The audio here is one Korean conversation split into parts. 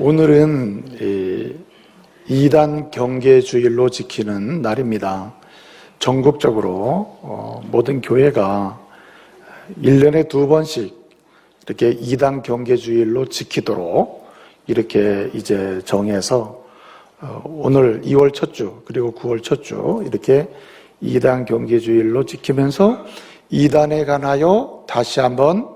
오늘은 이단 경계주일로 지키는 날입니다. 전국적으로 모든 교회가 1년에 2번씩 이렇게 이단 경계주일로 지키도록 이렇게 이제 정해서 오늘 2월 첫 주 그리고 9월 첫 주 이렇게 이단 경계주일로 지키면서 이단에 관하여 다시 한번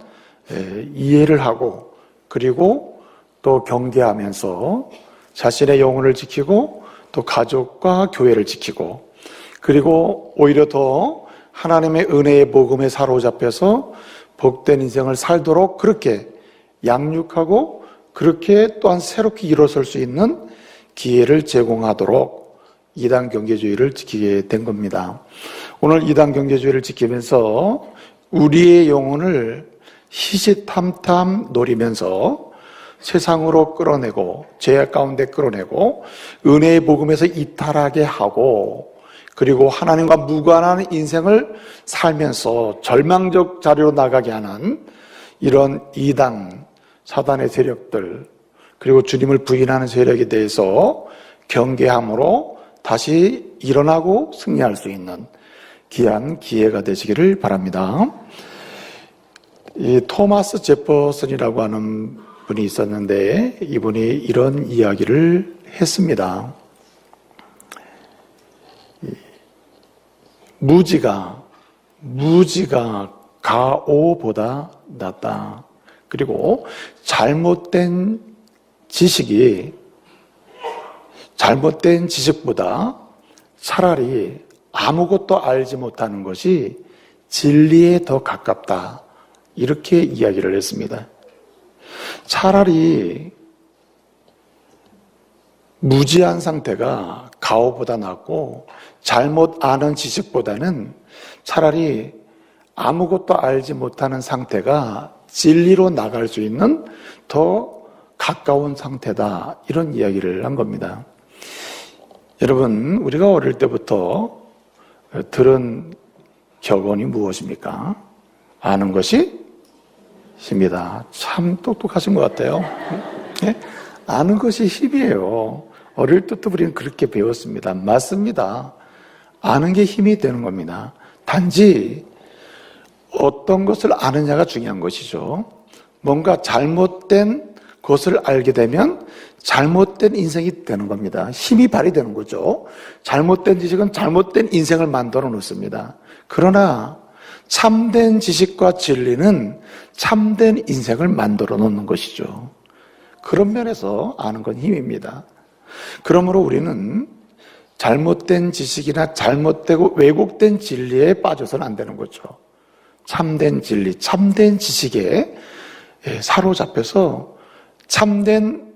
이해를 하고 그리고 또 경계하면서 자신의 영혼을 지키고 또 가족과 교회를 지키고 그리고 오히려 더 하나님의 은혜의 복음에 사로잡혀서 복된 인생을 살도록 그렇게 양육하고 그렇게 또한 새롭게 일어설 수 있는 기회를 제공하도록 이단 경계주의를 지키게 된 겁니다. 오늘 이단 경계주의를 지키면서 우리의 영혼을 희시탐탐 노리면서 세상으로 끌어내고 죄악 가운데 끌어내고 은혜의 복음에서 이탈하게 하고 그리고 하나님과 무관한 인생을 살면서 절망적 자리로 나가게 하는 이런 이단 사단의 세력들 그리고 주님을 부인하는 세력에 대해서 경계함으로 다시 일어나고 승리할 수 있는 귀한 기회가 되시기를 바랍니다. 이 토마스 제퍼슨이라고 하는 분이 있었는데 이분이 이런 이야기를 했습니다. 무지가 가오보다 낫다. 그리고 잘못된 지식보다 차라리 아무것도 알지 못하는 것이 진리에 더 가깝다. 이렇게 이야기를 했습니다. 차라리 무지한 상태가 가오보다 낫고 잘못 아는 지식보다는 차라리 아무것도 알지 못하는 상태가 진리로 나갈 수 있는 더 가까운 상태다. 이런 이야기를 한 겁니다. 여러분, 우리가 어릴 때부터 들은 격언이 무엇입니까? 아는 것이 힘이다. 참 똑똑하신 것 같아요. 네? 아는 것이 힘이에요. 어릴 때부터 우리는 그렇게 배웠습니다. 맞습니다. 아는 게 힘이 되는 겁니다. 단지 어떤 것을 아느냐가 중요한 것이죠. 뭔가 잘못된 것을 알게 되면 잘못된 인생이 되는 겁니다. 힘이 발휘되는 거죠. 잘못된 지식은 잘못된 인생을 만들어 놓습니다. 그러나 참된 지식과 진리는 참된 인생을 만들어 놓는 것이죠. 그런 면에서 아는 건 힘입니다. 그러므로 우리는 잘못된 지식이나 잘못되고 왜곡된 진리에 빠져서는 안 되는 거죠. 참된 진리, 참된 지식에 사로잡혀서 참된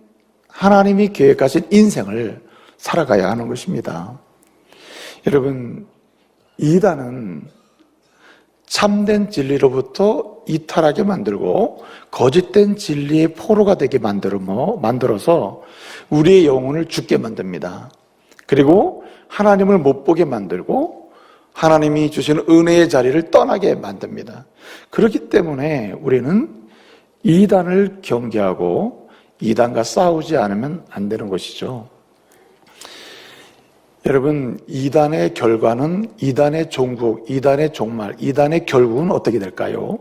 하나님이 계획하신 인생을 살아가야 하는 것입니다. 여러분, 이단은 참된 진리로부터 이탈하게 만들고 거짓된 진리의 포로가 되게 만들어서 우리의 영혼을 죽게 만듭니다. 그리고 하나님을 못 보게 만들고 하나님이 주시는 은혜의 자리를 떠나게 만듭니다. 그렇기 때문에 우리는 이단을 경계하고 이단과 싸우지 않으면 안 되는 것이죠. 여러분, 이단의 결과는 이단의 종국, 이단의 종말, 이단의 결국은 어떻게 될까요?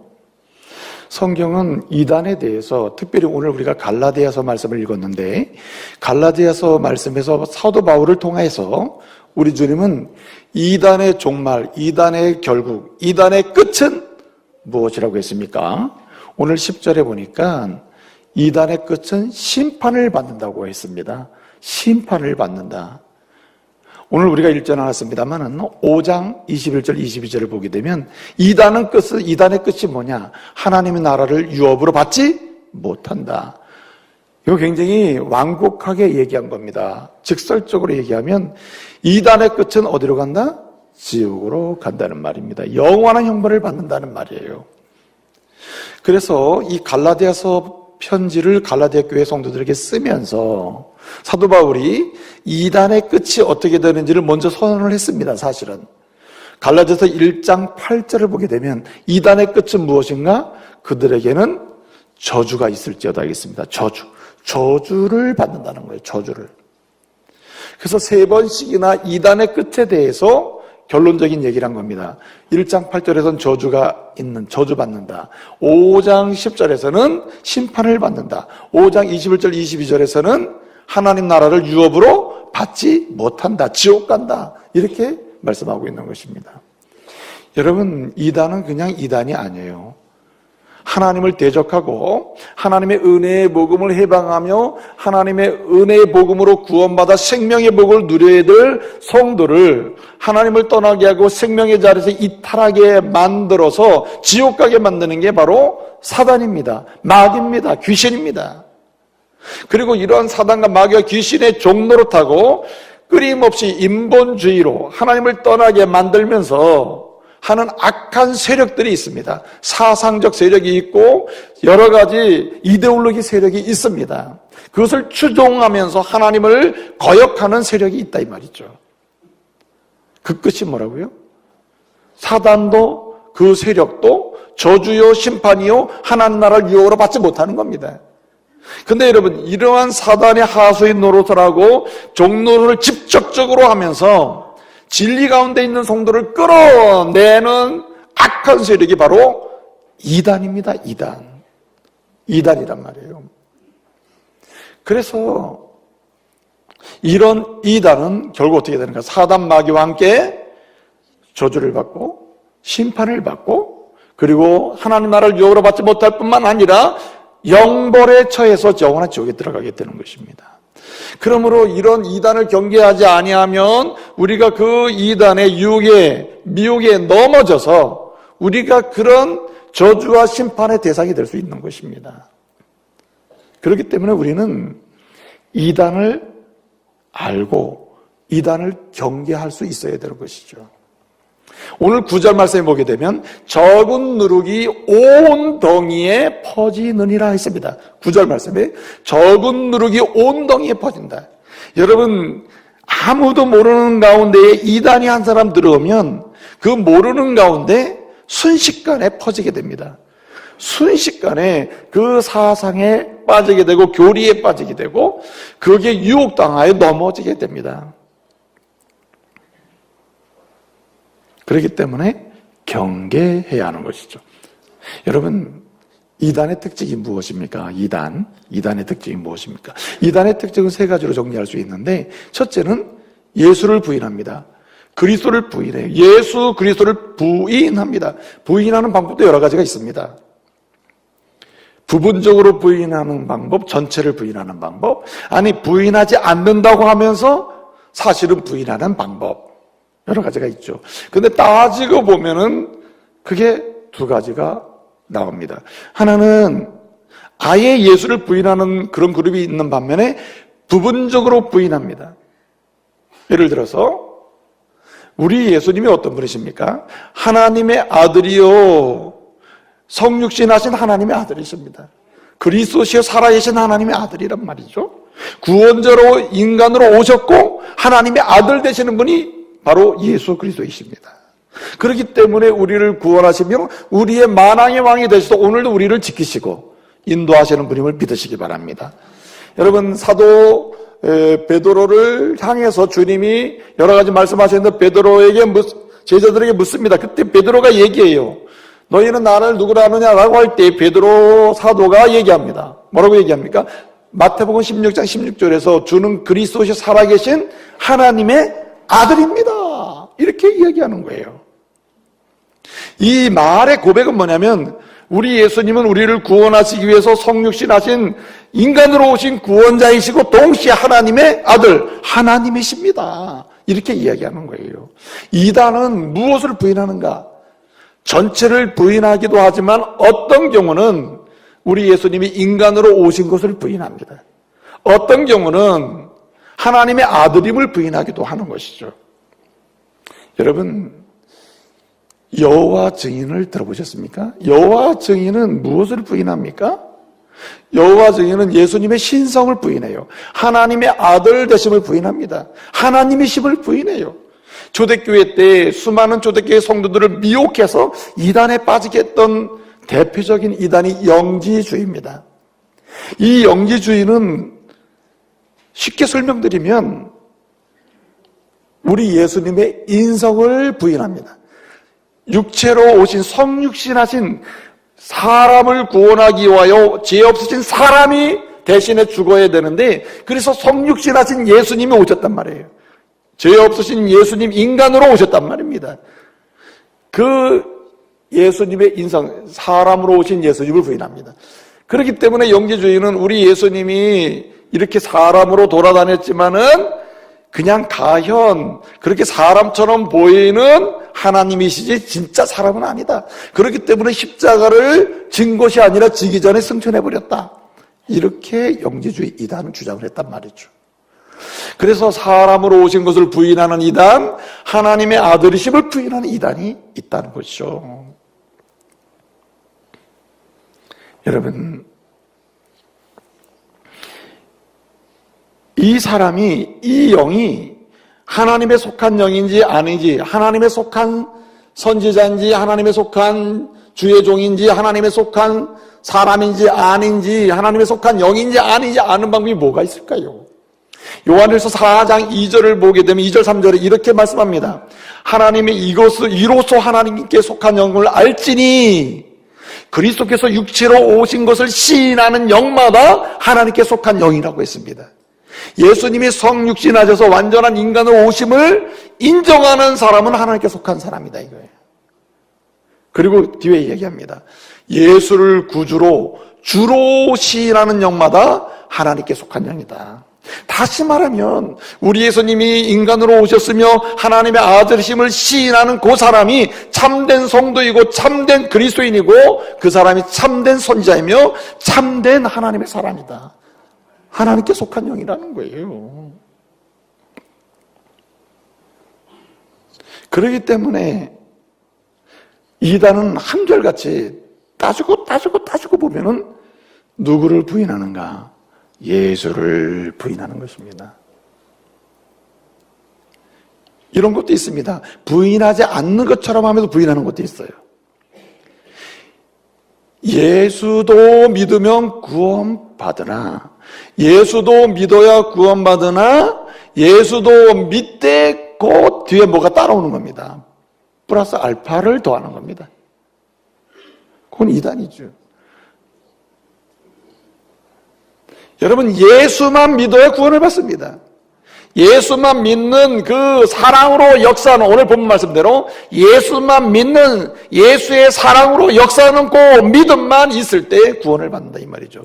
성경은 이단에 대해서 특별히 오늘 우리가 갈라디아서 말씀을 읽었는데 갈라디아서 말씀에서 사도 바울을 통해서 우리 주님은 이단의 종말, 이단의 결국, 이단의 끝은 무엇이라고 했습니까? 오늘 10절에 보니까 이단의 끝은 심판을 받는다고 했습니다. 심판을 받는다. 오늘 우리가 읽지 않았습니다만 5장 21절 22절을 보게 되면 이단의 끝이 뭐냐? 하나님의 나라를 유업으로 받지 못한다. 이거 굉장히 완곡하게 얘기한 겁니다. 직설적으로 얘기하면 이단의 끝은 어디로 간다? 지옥으로 간다는 말입니다. 영원한 형벌을 받는다는 말이에요. 그래서 이 갈라디아서 편지를 갈라디아 교회 성도들에게 쓰면서 사도 바울이 이단의 끝이 어떻게 되는지를 먼저 선언을 했습니다. 사실은 갈라디아서 1장 8절을 보게 되면 이단의 끝은 무엇인가? 그들에게는 저주가 있을지어다 하겠습니다. 저주, 저주를 받는다는 거예요. 저주를. 그래서 3번씩이나 이단의 끝에 대해서 결론적인 얘기를 한 겁니다. 1장 8절에서는 저주받는다. 5장 10절에서는 심판을 받는다. 5장 21절 22절에서는 하나님 나라를 유업으로 받지 못한다. 지옥 간다. 이렇게 말씀하고 있는 것입니다. 여러분, 이단은 그냥 이단이 아니에요. 하나님을 대적하고 하나님의 은혜의 복음을 해방하며 하나님의 은혜의 복음으로 구원받아 생명의 복을 누려야 될 성도를 하나님을 떠나게 하고 생명의 자리에서 이탈하게 만들어서 지옥 가게 만드는 게 바로 사단입니다. 마귀입니다. 귀신입니다. 그리고 이러한 사단과 마귀와 귀신의 종노릇하고 끊임없이 인본주의로 하나님을 떠나게 만들면서 하는 악한 세력들이 있습니다. 사상적 세력이 있고 여러 가지 이데올로기 세력이 있습니다. 그것을 추종하면서 하나님을 거역하는 세력이 있다 이 말이죠. 그 끝이 뭐라고요? 사단도 그 세력도 저주요 심판이요 하나님 나라를 유혹으로 받지 못하는 겁니다. 근데 여러분, 이러한 사단의 하수인 노릇을 하고 종노릇을 직접적으로 하면서 진리 가운데 있는 성도를 끌어내는 악한 세력이 바로 이단입니다. 이단이란 말이에요. 그래서 이런 이단은 결국 어떻게 되는가? 사단 마귀와 함께 저주를 받고 심판을 받고 그리고 하나님 나라를 유혹으로 받지 못할 뿐만 아니라 영벌에 처해서 영원한 지옥에 들어가게 되는 것입니다. 그러므로 이런 이단을 경계하지 아니하면 우리가 그 이단의 유혹에 미혹에 넘어져서 우리가 그런 저주와 심판의 대상이 될 수 있는 것입니다. 그렇기 때문에 우리는 이단을 알고 이단을 경계할 수 있어야 되는 것이죠. 오늘 9절 말씀에 보게 되면 적은 누룩이 온 덩이에 퍼지느니라 했습니다. 9절 말씀에 적은 누룩이 온 덩이에 퍼진다. 여러분, 아무도 모르는 가운데에 이단이 한 사람 들어오면 그 모르는 가운데 순식간에 퍼지게 됩니다. 순식간에 그 사상에 빠지게 되고 교리에 빠지게 되고 그게 유혹당하여 넘어지게 됩니다. 그렇기 때문에 경계해야 하는 것이죠. 여러분, 이단의 특징이 무엇입니까? 이단의 특징이 무엇입니까? 이단의 특징은 3가지로 정리할 수 있는데 첫째는 예수를 부인합니다. 그리스도를 부인해요. 예수 그리스도를 부인합니다. 부인하는 방법도 여러 가지가 있습니다. 부분적으로 부인하는 방법, 전체를 부인하는 방법, 아니 부인하지 않는다고 하면서 사실은 부인하는 방법, 여러 가지가 있죠. 근데 따지고 보면은 그게 2가지가 나옵니다. 하나는 아예 예수를 부인하는 그런 그룹이 있는 반면에 부분적으로 부인합니다. 예를 들어서 우리 예수님이 어떤 분이십니까? 하나님의 아들이요 성육신 하신 하나님의 아들이십니다. 그리스도시여 살아계신 하나님의 아들이란 말이죠. 구원자로 인간으로 오셨고 하나님의 아들 되시는 분이 바로 예수 그리스도이십니다. 그렇기 때문에 우리를 구원하시며 우리의 만왕의 왕이 되셔서 오늘도 우리를 지키시고 인도하시는 분임을 믿으시기 바랍니다. 여러분, 사도 베드로를 향해서 주님이 여러 가지 말씀하셨는데 베드로에게 제자들에게 묻습니다. 그때 베드로가 얘기해요. 너희는 나를 누구라 하느냐라고 할 때 베드로 사도가 얘기합니다. 뭐라고 얘기합니까? 마태복음 16장 16절에서 주는 그리스도시 살아계신 하나님의 아들입니다. 이렇게 이야기하는 거예요. 이 말의 고백은 뭐냐면 우리 예수님은 우리를 구원하시기 위해서 성육신하신 인간으로 오신 구원자이시고 동시에 하나님의 아들, 하나님이십니다. 이렇게 이야기하는 거예요. 이단은 무엇을 부인하는가? 전체를 부인하기도 하지만 어떤 경우는 우리 예수님이 인간으로 오신 것을 부인합니다. 어떤 경우는 하나님의 아들임을 부인하기도 하는 것이죠. 여러분, 여호와 증인을 들어보셨습니까? 여호와 증인은 무엇을 부인합니까? 여호와 증인은 예수님의 신성을 부인해요. 하나님의 아들 되심을 부인합니다. 하나님이심을 부인해요. 초대교회 때 수많은 초대교회 성도들을 미혹해서 이단에 빠지게 했던 대표적인 이단이 영지주의입니다. 이 영지주의는 쉽게 설명드리면 우리 예수님의 인성을 부인합니다. 육체로 오신 성육신하신 사람을 구원하기 위하여 죄 없으신 사람이 대신에 죽어야 되는데, 그래서 성육신하신 예수님이 오셨단 말이에요. 죄 없으신 예수님 인간으로 오셨단 말입니다. 그 예수님의 인성, 사람으로 오신 예수님을 부인합니다. 그렇기 때문에 영지주의는 우리 예수님이 이렇게 사람으로 돌아다녔지만은 그냥 가현, 그렇게 사람처럼 보이는 하나님이시지 진짜 사람은 아니다. 그렇기 때문에 십자가를 진 것이 아니라 지기 전에 승천해버렸다. 이렇게 영지주의 이단은 주장을 했단 말이죠. 그래서 사람으로 오신 것을 부인하는 이단, 하나님의 아들이심을 부인하는 이단이 있다는 것이죠. 여러분, 이 사람이, 이 영이 하나님에 속한 영인지 아닌지, 하나님에 속한 선지자인지, 하나님에 속한 주의 종인지, 하나님에 속한 사람인지 아닌지, 하나님에 속한 영인지 아닌지 아는 방법이 뭐가 있을까요? 요한일서 4장 2절을 보게 되면 2절 3절에 이렇게 말씀합니다. 하나님이 이로써 하나님께 속한 영을 알지니 그리스도께서 육체로 오신 것을 시인하는 영마다 하나님께 속한 영이라고 했습니다. 예수님이 성육신하셔서 완전한 인간으로 오심을 인정하는 사람은 하나님께 속한 사람이다 이거예요. 그리고 뒤에 얘기합니다. 예수를 구주로 주로 시인하는 영마다 하나님께 속한 영이다. 다시 말하면 우리 예수님이 인간으로 오셨으며 하나님의 아들이심을 시인하는 그 사람이 참된 성도이고 참된 그리스도인이고 그 사람이 참된 선지자이며 참된 하나님의 사람이다. 하나님께 속한 영이라는 거예요. 그렇기 때문에 이단은 한결같이 따지고 보면은 누구를 부인하는가? 예수를 부인하는 것입니다. 이런 것도 있습니다. 부인하지 않는 것처럼 하면서 부인하는 것도 있어요. 예수도 믿으면 구원받으나, 예수도 믿어야 구원받으나, 예수도 믿되 곧 뒤에 뭐가 따라오는 겁니다. 플러스 알파를 더하는 겁니다. 그건 이단이죠. 여러분, 예수만 믿어야 구원을 받습니다. 예수만 믿는 그 사랑으로 역사하는, 오늘 본 말씀대로 예수만 믿는 예수의 사랑으로 역사하는 그 믿음만 있을 때 구원을 받는다 이 말이죠.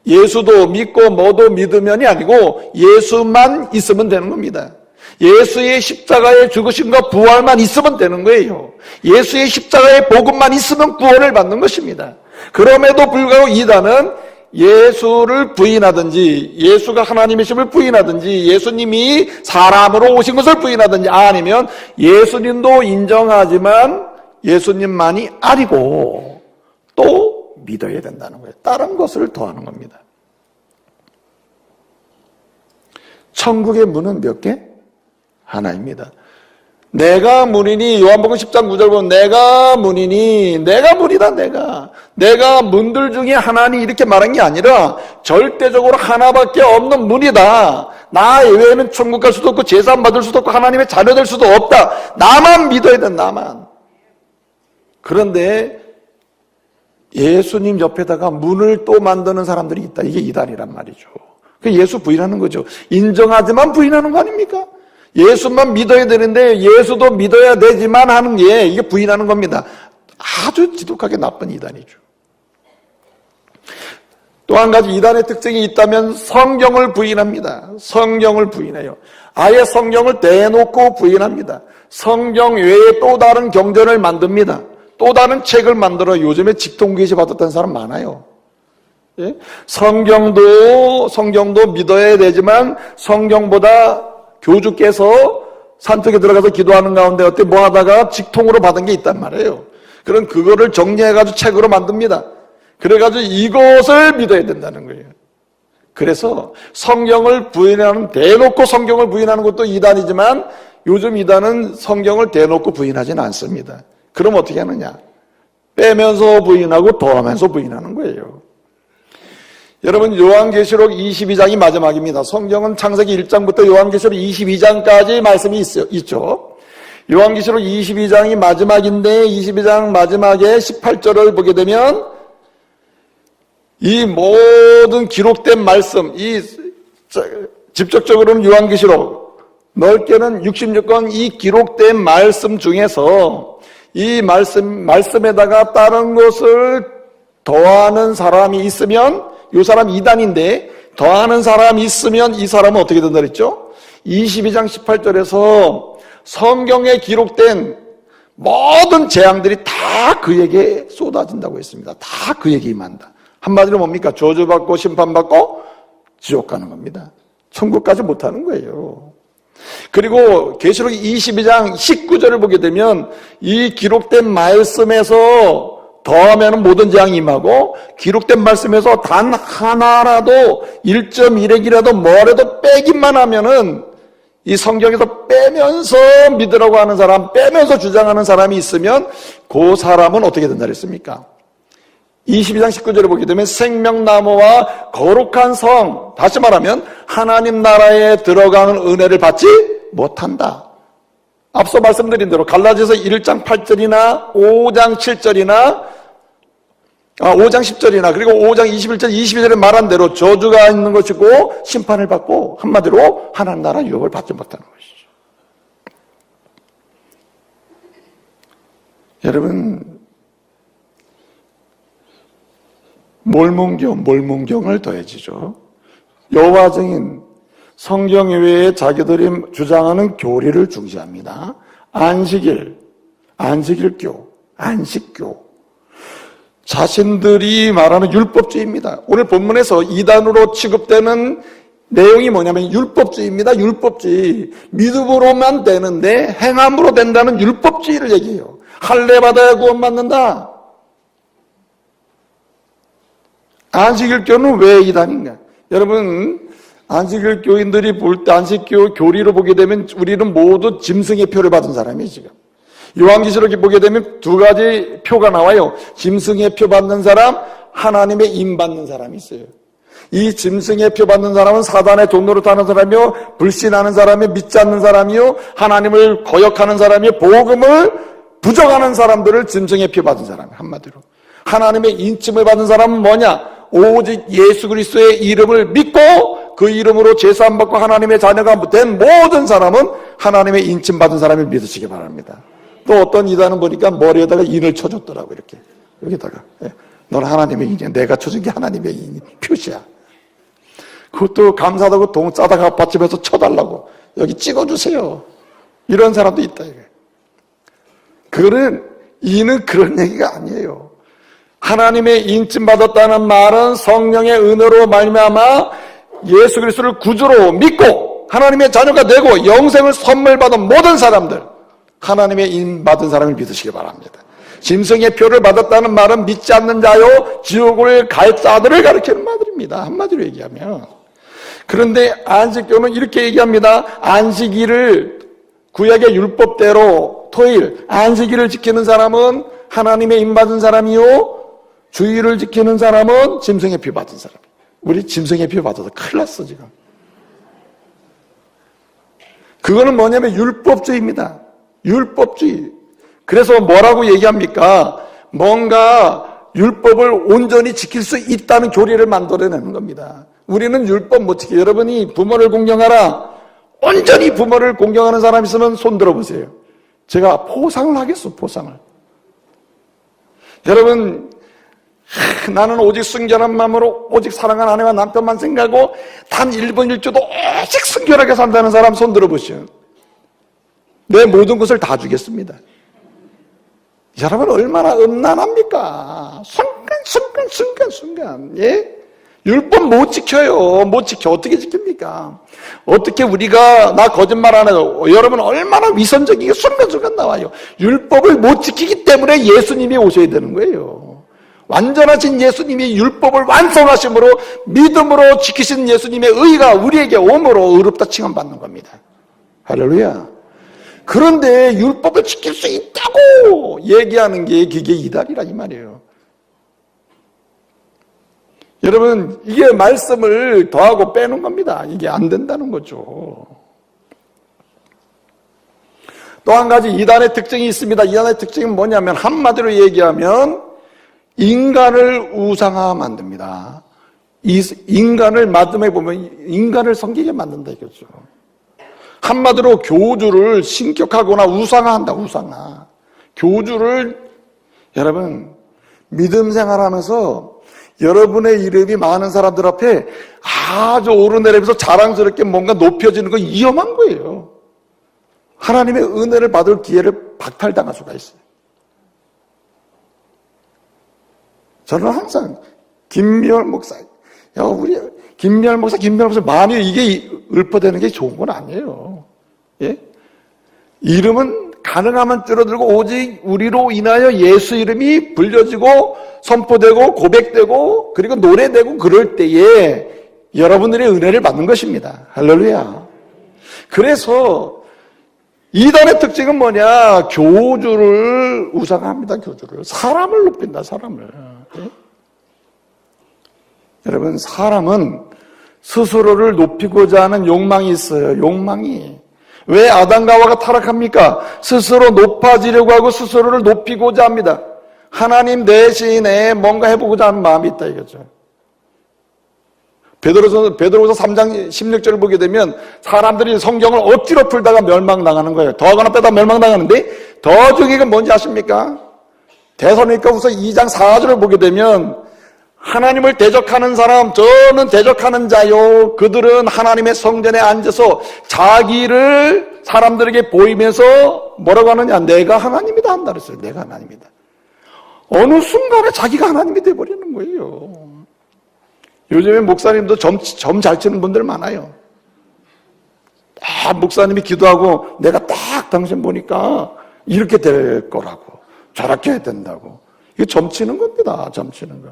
예수도 믿고 뭐도 믿으면이 아니고 예수만 있으면 되는 겁니다. 예수의 십자가의 죽으심과 부활만 있으면 되는 거예요. 예수의 십자가의 복음만 있으면 구원을 받는 것입니다. 그럼에도 불구하고 이단은 예수를 부인하든지 예수가 하나님이심을 부인하든지 예수님이 사람으로 오신 것을 부인하든지 아니면 예수님도 인정하지만 예수님만이 아니고 또 믿어야 된다는 거예요. 다른 것을 더하는 겁니다. 천국의 문은 몇 개? 하나입니다. 내가 문이니, 요한복음 10장 9절 보면 내가 문이니, 내가 문이다. 내가 문들 중에 하나니 이렇게 말한 게 아니라 절대적으로 하나밖에 없는 문이다. 나 외에는 천국 갈 수도 없고 제사함 받을 수도 없고 하나님의 자녀 될 수도 없다. 나만 믿어야 돼. 나만. 그런데 예수님 옆에다가 문을 또 만드는 사람들이 있다. 이게 이단이란 말이죠. 예수 부인하는 거죠. 인정하지만 부인하는 거 아닙니까? 예수만 믿어야 되는데 예수도 믿어야 되지만 하는 게 이게 부인하는 겁니다. 아주 지독하게 나쁜 이단이죠. 또 한 가지 이단의 특징이 있다면 성경을 부인합니다. 성경을 부인해요. 아예 성경을 대놓고 부인합니다. 성경 외에 또 다른 경전을 만듭니다. 또 다른 책을 만들어 요즘에 직통계시 받았다는 사람 많아요. 예? 성경도 믿어야 되지만 성경보다 교주께서 산속에 들어가서 기도하는 가운데 어때 뭐 하다가 직통으로 받은 게 있단 말이에요. 그럼 그거를 정리해가지고 책으로 만듭니다. 그래가지고 이것을 믿어야 된다는 거예요. 그래서 성경을 부인하는, 대놓고 성경을 부인하는 것도 이단이지만 요즘 이단은 성경을 대놓고 부인하지는 않습니다. 그럼 어떻게 하느냐? 빼면서 부인하고 더하면서 부인하는 거예요. 여러분, 요한계시록 22장이 마지막입니다. 성경은 창세기 1장부터 요한계시록 22장까지 말씀이 있죠. 요한계시록 22장이 마지막인데 22장 마지막에 18절을 보게 되면 이 모든 기록된 말씀, 직접적으로는 요한계시록, 넓게는 66권 이 기록된 말씀 중에서 이 말씀에다가 다른 것을 더하는 사람이 있으면 이 사람 이단인데 더하는 사람이 있으면 이 사람은 어떻게 된다 그랬죠? 22장 18절에서 성경에 기록된 모든 재앙들이 다 그에게 쏟아진다고 했습니다. 다 그에게 임한다. 한마디로 뭡니까? 저주받고 심판받고 지옥 가는 겁니다. 천국까지 못하는 거예요. 그리고 계시록 22장 19절을 보게 되면 이 기록된 말씀에서 더하면 모든 재앙이 임하고 기록된 말씀에서 단 하나라도 1.1핵이라도 뭐라도 빼기만 하면은 이 성경에서 빼면서 믿으라고 하는 사람, 빼면서 주장하는 사람이 있으면 그 사람은 어떻게 된다 그랬습니까? 22장 19절을 보게 되면 생명나무와 거룩한 성, 다시 말하면 하나님 나라에 들어가는 은혜를 받지 못한다. 앞서 말씀드린 대로 갈라디아서 1장 8절이나 5장 7절이나 5장 10절이나 그리고 5장 21절 22절에 말한 대로 저주가 있는 것이고 심판을 받고 한마디로 하나님 나라 유업을 받지 못하는 것이죠. 여러분, 몰문경을 더해지죠. 여호와 증인, 성경 외에 자기들이 주장하는 교리를 중시합니다. 안식일교, 안식교. 자신들이 말하는 율법주의입니다. 오늘 본문에서 이단으로 취급되는 내용이 뭐냐면 율법주의입니다. 율법주의. 믿음으로만 되는데 행함으로 된다는 율법주의를 얘기해요. 할례 받아야 구원받는다. 안식일교는 왜 이단인가? 여러분, 안식일 교인들이 볼 때 안식교 교리로 보게 되면 우리는 모두 짐승의 표를 받은 사람이에요, 지금. 요한계시록에 보게 되면 두 가지 표가 나와요. 짐승의 표 받는 사람, 하나님의 임 받는 사람이 있어요. 이 짐승의 표 받는 사람은 사단의 돈으로 타는 사람이요, 불신하는 사람이요, 믿지 않는 사람이요, 하나님을 거역하는 사람이요, 복음을 부정하는 사람들을 짐승의 표 받은 사람이에요. 한마디로. 하나님의 인침을 받은 사람은 뭐냐? 오직 예수 그리스도의 이름을 믿고 그 이름으로 제사함 받고 하나님의 자녀가 된 모든 사람은 하나님의 인침 받은 사람을 믿으시기 바랍니다. 또 어떤 이단은 보니까 머리에다가 인을 쳐줬더라고, 이렇게. 여기다가. 넌 하나님의 인이야. 내가 쳐준 게 하나님의 인 표시야. 그것도 감사하다고 돈 싸다가 받침해서 쳐달라고. 여기 찍어주세요. 이런 사람도 있다, 이게. 그거는, 인은 그런 얘기가 아니에요. 하나님의 인침 받았다는 말은 성령의 은혜로 말미암아 예수 그리스도를 구주로 믿고 하나님의 자녀가 되고 영생을 선물 받은 모든 사람들, 하나님의 인 받은 사람을 믿으시기 바랍니다. 짐승의 표를 받았다는 말은 믿지 않는 자요 지옥을 갈 자들을 가리키는 말입니다. 한마디로 얘기하면. 그런데 안식교는 이렇게 얘기합니다. 안식일을 구약의 율법대로 토일 안식일을 지키는 사람은 하나님의 인 받은 사람이요, 주의를 지키는 사람은 짐승의 표 받은 사람. 우리 짐승의 표 받아서 큰일 났어, 지금. 그거는 뭐냐면 율법주의입니다. 율법주의. 그래서 뭐라고 얘기합니까? 뭔가 율법을 온전히 지킬 수 있다는 교리를 만들어내는 겁니다. 우리는 율법 못 지켜요. 여러분이 부모를 공경하라. 온전히 부모를 공경하는 사람 있으면 손 들어보세요. 제가 포상을 하겠어, 포상을. 여러분, 나는 오직 순결한 마음으로 오직 사랑하는 아내와 남편만 생각하고 단 1분 1초도 오직 순결하게 산다는 사람 손 들어보시오. 내 모든 것을 다 주겠습니다. 여러분 얼마나 음란합니까? 순간. 예? 율법 못 지켜요. 못 지켜. 어떻게 지킵니까? 어떻게 우리가 나 거짓말 안 해요. 여러분 얼마나 위선적이게 순간순간 나와요. 율법을 못 지키기 때문에 예수님이 오셔야 되는 거예요. 완전하신 예수님이 율법을 완성하심으로 믿음으로 지키신 예수님의 의가 우리에게 오므로 의롭다 칭함받는 겁니다. 할렐루야. 그런데 율법을 지킬 수 있다고 얘기하는 게 그게 이단이라 이 말이에요. 여러분, 이게 말씀을 더하고 빼는 겁니다. 이게 안 된다는 거죠. 또 한 가지 이단의 특징이 있습니다. 이단의 특징은 뭐냐면 한마디로 얘기하면 인간을 우상화 만듭니다. 이 인간을 마음에 보면 인간을 섬기게 만든다 이거죠. 한마디로 교주를 신격하거나 우상화한다. 우상화. 교주를 여러분 믿음 생활하면서 여러분의 이름이 많은 사람들 앞에 아주 오르내리면서 자랑스럽게 뭔가 높여지는 건 위험한 거예요. 하나님의 은혜를 받을 기회를 박탈당할 수가 있어요. 저는 항상 김미열 목사, 우리 김미열 목사 마음이 이게 읊어대는 게 좋은 건 아니에요. 예? 이름은 가능하면 줄어들고 오직 우리로 인하여 예수 이름이 불려지고 선포되고 고백되고 그리고 노래되고 그럴 때에 여러분들의 은혜를 받는 것입니다. 할렐루야. 그래서 이단의 특징은 뭐냐? 교주를 우상합니다. 교주를. 사람을 높인다. 사람을. 예? 여러분, 사람은 스스로를 높이고자 하는 욕망이 있어요. 욕망이. 왜 아담과 하와가 타락합니까? 스스로 높아지려고 하고 스스로를 높이고자 합니다. 하나님 대신에 뭔가 해보고자 하는 마음이 있다 이거죠. 베드로서 3장 16절을 보게 되면 사람들이 성경을 억지로 풀다가 멸망당하는 거예요. 더하거나 빼다 멸망당하는데 더 중요한 건 뭔지 아십니까? 데살로니가후서 2장 4절을 보게 되면 하나님을 대적하는 사람, 저는 대적하는 자요. 그들은 하나님의 성전에 앉아서 자기를 사람들에게 보이면서 뭐라고 하느냐? 내가 하나님이다 한다 그랬어요. 내가 하나님이다. 어느 순간에 자기가 하나님이 돼버리는 거예요. 요즘에 목사님도 점 잘 치는 분들 많아요. 목사님이 기도하고 내가 딱 당신 보니까 이렇게 될 거라고, 저렇게 해야 된다고. 이게 점 치는 겁니다. 점 치는 거.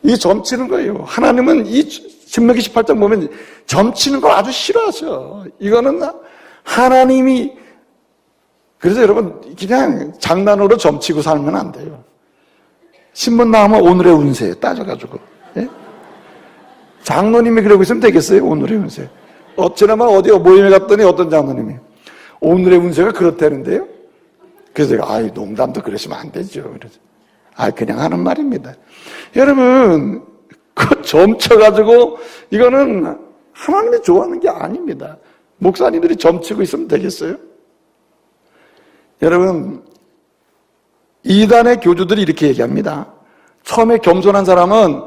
이 점치는 거예요. 하나님은 이 신명기 18장 보면 점치는 걸 아주 싫어하셔. 이거는 하나님이, 그래서 여러분 그냥 장난으로 점치고 살면 안 돼요. 신문 나오면 오늘의 운세 따져가지고. 예? 장로님이 그러고 있으면 되겠어요? 오늘의 운세. 지난번 어디 모임에 갔더니 어떤 장로님이 오늘의 운세가 그렇다는데요. 그래서 제가 농담도 그러시면 안 되죠. 그래서 그냥 하는 말입니다. 여러분, 그 점쳐가지고 이거는 하나님이 좋아하는 게 아닙니다. 목사님들이 점치고 있으면 되겠어요? 여러분, 이단의 교주들이 이렇게 얘기합니다. 처음에 겸손한 사람은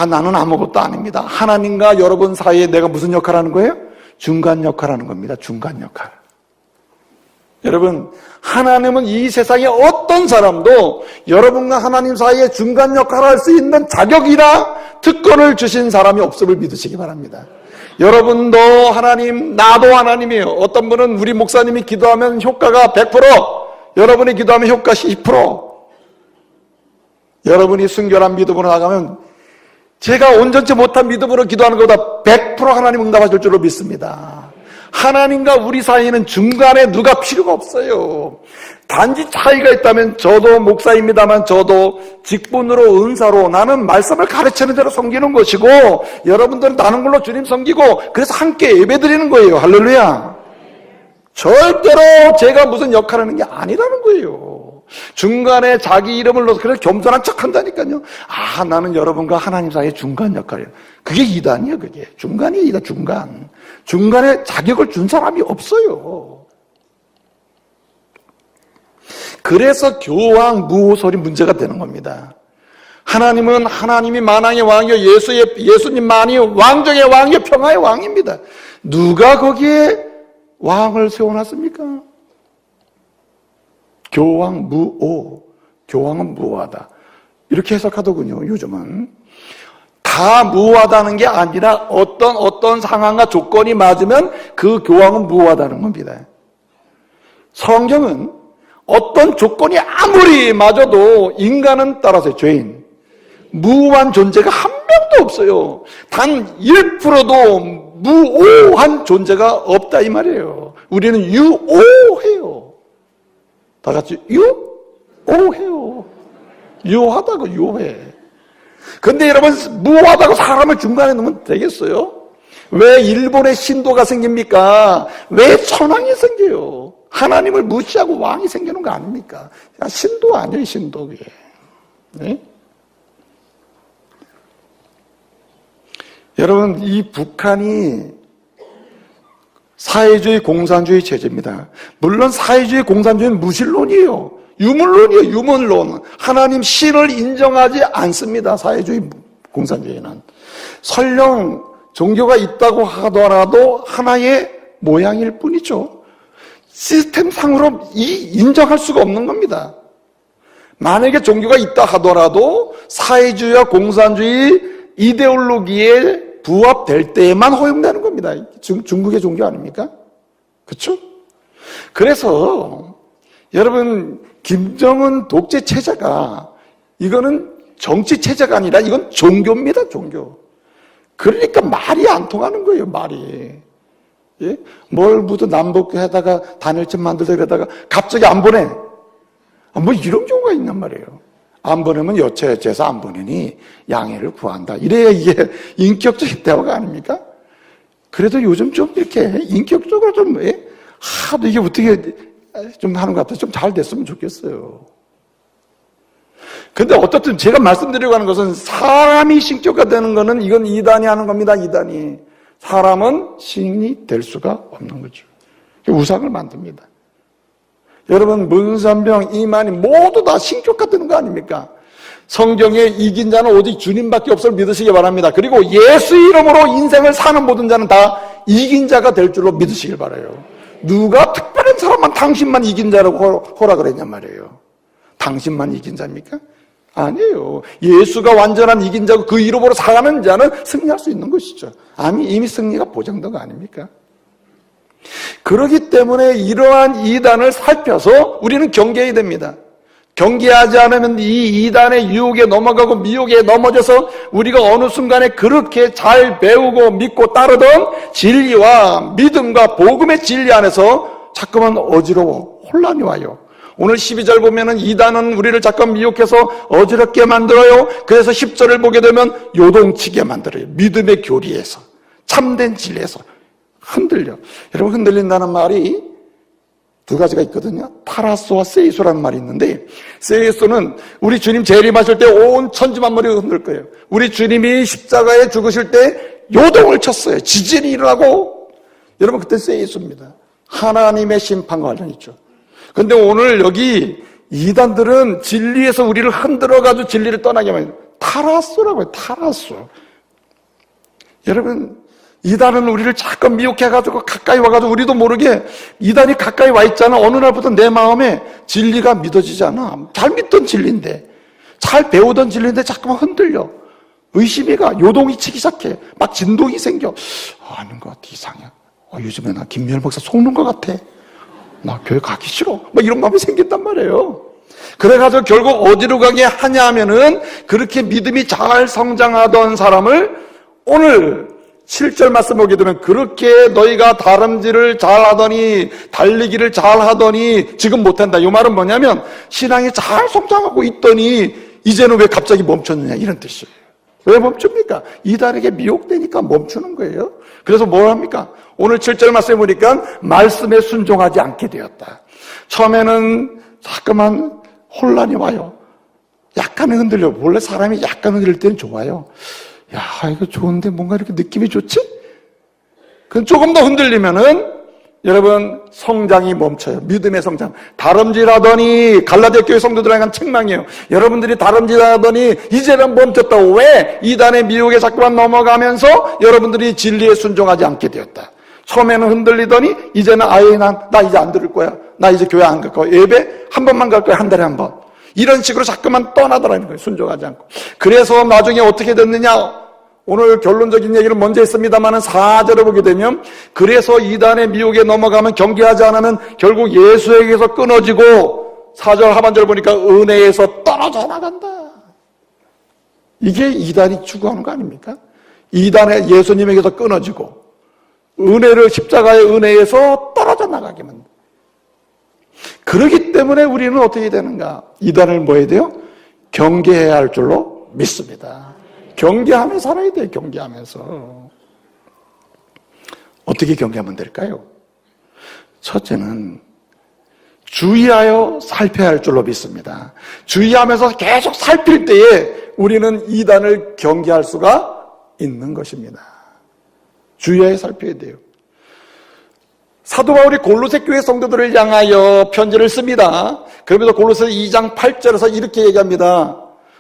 나는 아무것도 아닙니다. 하나님과 여러분 사이에 내가 무슨 역할을 하는 거예요? 중간 역할을 하는 겁니다. 중간 역할. 여러분, 하나님은 이 세상에 어떤 사람도 여러분과 하나님 사이에 중간 역할을 할 수 있는 자격이나 특권을 주신 사람이 없음을 믿으시기 바랍니다. 여러분도 하나님, 나도 하나님이에요. 어떤 분은 우리 목사님이 기도하면 효과가 100%, 여러분이 기도하면 효과 10%. 여러분이 순결한 믿음으로 나가면 제가 온전치 못한 믿음으로 기도하는 것보다 100% 하나님 응답하실 줄로 믿습니다. 하나님과 우리 사이에는 중간에 누가 필요가 없어요. 단지 차이가 있다면 저도 목사입니다만 저도 직분으로 은사로 나는 말씀을 가르치는 대로 섬기는 것이고 여러분들은 다른 걸로 주님 섬기고 그래서 함께 예배드리는 거예요. 할렐루야. 절대로 제가 무슨 역할을 하는 게 아니라는 거예요. 중간에 자기 이름을 넣어서 그래서 겸손한 척 한다니까요. 나는 여러분과 하나님 사이의 중간 역할이에요. 그게 이단이에요. 그게 중간이 이다. 중간에 자격을 준 사람이 없어요. 그래서 교황 무호설이 문제가 되는 겁니다. 하나님은 하나님이 만왕의 왕이요 예수님만이 왕정의 왕이요 평화의 왕입니다. 누가 거기에 왕을 세워놨습니까? 교황 무오, 교황은 무오하다. 이렇게 해석하더군요. 요즘은 다 무오하다는 게 아니라 어떤 상황과 조건이 맞으면 그 교황은 무오하다는 겁니다. 성경은 어떤 조건이 아무리 맞아도 인간은 따라서 죄인, 무오한 존재가 한 명도 없어요. 단 1%도 무오한 존재가 없다 이 말이에요. 우리는 유오해요. 다 같이 유오해요. 유효하다고, 유효해. 근데 여러분, 무효하다고 사람을 중간에 넣으면 되겠어요? 왜 일본에 신도가 생깁니까? 왜 천황이 생겨요? 하나님을 무시하고 왕이 생기는 거 아닙니까? 신도 아니에요, 신도. 그게. 네? 여러분, 이 북한이 사회주의 공산주의 체제입니다. 물론 사회주의 공산주의는 무신론이에요. 유물론이에요, 유물론. 하나님 신을 인정하지 않습니다, 사회주의 공산주의는. 설령 종교가 있다고 하더라도 하나의 모양일 뿐이죠. 시스템상으로 인정할 수가 없는 겁니다. 만약에 종교가 있다 하더라도 사회주의와 공산주의 이데올로기에 부합될 때에만 허용되는 겁니다. 중국의 종교 아닙니까? 그렇죠? 그래서 여러분, 김정은 독재 체제가 이거는 정치 체제가 아니라 이건 종교입니다, 종교. 그러니까 말이 안 통하는 거예요, 말이. 예? 뭘 묻어 남북에다가 단일점 만들다 그러다가 갑자기 안 보내. 뭐 이런 경우가 있단 말이에요. 안 보내면 여차여차해서 안 보내니 양해를 구한다. 이래야 이게 인격적인 대화가 아닙니까? 그래도 요즘 좀 이렇게 인격적으로 좀, 하도 이게 어떻게 좀 하는 것 같아서 좀 잘 됐으면 좋겠어요. 근데 어떻든 제가 말씀드리려고 하는 것은 사람이 신격화되는 것은 이건 이단이 하는 겁니다, 이단이. 사람은 신이 될 수가 없는 거죠. 우상을 만듭니다. 여러분, 문선병, 이만희 모두 다 신격화되는 거 아닙니까? 성경에 이긴 자는 오직 주님밖에 없음을 믿으시기 바랍니다. 그리고 예수 이름으로 인생을 사는 모든 자는 다 이긴 자가 될 줄로 믿으시길 바라요. 누가 특별한 사람만 당신만 이긴 자라고 허락을 했냔 말이에요. 당신만 이긴 자입니까? 아니에요. 예수가 완전한 이긴 자고 그 이름으로 살아가는 자는 승리할 수 있는 것이죠. 이미 승리가 보장된 거 아닙니까? 그렇기 때문에 이러한 이단을 살펴서 우리는 경계해야 됩니다. 경계하지 않으면 이 이단의 유혹에 넘어가고 미혹에 넘어져서 우리가 어느 순간에 그렇게 잘 배우고 믿고 따르던 진리와 믿음과 복음의 진리 안에서 자꾸만 어지러워 혼란이 와요. 오늘 12절 보면은 이단은 우리를 자꾸 미혹해서 어지럽게 만들어요. 그래서 10절을 보게 되면 요동치게 만들어요. 믿음의 교리에서, 참된 진리에서 흔들려. 여러분, 흔들린다는 말이 두 가지가 있거든요. 파라소와 세이소라는 말이 있는데, 세이소는 우리 주님 재림하실 때 온 천지만물이 흔들 거예요. 우리 주님이 십자가에 죽으실 때 요동을 쳤어요. 지진이 일어나고. 여러분, 그때 세이소입니다. 하나님의 심판과 관련 있죠. 근데 오늘 여기 이단들은 진리에서 우리를 흔들어가지고 진리를 떠나게 만들어요. 타라소라고 해요. 타라소. 여러분, 이단은 우리를 자꾸 미혹해가지고 가까이 와가지고 우리도 모르게 이단이 가까이 와 있잖아. 어느 날부터 내 마음에 진리가 믿어지지 않아. 잘 믿던 진리인데, 잘 배우던 진리인데 자꾸만 흔들려. 의심이 가. 요동이 치기 시작해. 막 진동이 생겨. 아닌 것 같아. 이상해. 요즘에 나 김미열 목사 속는 것 같아. 나 교회 가기 싫어. 막 이런 마음이 생긴단 말이에요. 그래가지고 결국 어디로 가게 하냐 하면은 그렇게 믿음이 잘 성장하던 사람을 오늘 7절 말씀 보게 되면 그렇게 너희가 다름질을 잘하더니 달리기를 잘하더니 지금 못한다. 이 말은 뭐냐면 신앙이 잘 성장하고 있더니 이제는 왜 갑자기 멈췄느냐 이런 뜻이에요. 왜 멈춥니까? 이단에게 미혹되니까 멈추는 거예요. 그래서 뭘 합니까? 오늘 7절 말씀에 보니까 말씀에 순종하지 않게 되었다. 처음에는 자꾸만 혼란이 와요. 약간 흔들려. 원래 사람이 약간 흔들릴 때는 좋아요. 야, 이거 좋은데 뭔가 이렇게 느낌이 좋지? 그럼 조금 더 흔들리면은 여러분 성장이 멈춰요. 믿음의 성장. 다름질하더니 갈라디아 교회 성도들에게 한 책망이에요. 여러분들이 다름질하더니 이제는 멈췄다. 왜? 이단의 미혹에 자꾸만 넘어가면서 여러분들이 진리에 순종하지 않게 되었다. 처음에는 흔들리더니 이제는 아예 나 이제 안 들을 거야. 나 이제 교회 안 갈 거야. 예배 한 번만 갈 거야. 한 달에 한 번. 이런 식으로 자꾸만 떠나더라는 거예요. 순종하지 않고. 그래서 나중에 어떻게 됐느냐? 오늘 결론적인 얘기를 먼저 했습니다만 4절을 보게 되면 그래서 이단의 미혹에 넘어가면 경계하지 않으면 결국 예수에게서 끊어지고 4절 하반절 보니까 은혜에서 떨어져 나간다. 이게 이단이 추구하는 거 아닙니까? 이단의 예수님에게서 끊어지고 은혜를 십자가의 은혜에서 떨어져 나가게 만든다. 그렇기 때문에 우리는 어떻게 되는가? 이단을 뭐 해야 돼요? 경계해야 할 줄로 믿습니다. 경계하며 살아야 돼요. 경계하면서. 어떻게 경계하면 될까요? 첫째는 주의하여 살펴야 할 줄로 믿습니다. 주의하면서 계속 살필 때에 우리는 이단을 경계할 수가 있는 것입니다. 주의하여 살펴야 돼요. 사도 바울이 골로새 교회 성도들을 향하여 편지를 씁니다. 그러면서 골로새 2장 8절에서 이렇게 얘기합니다.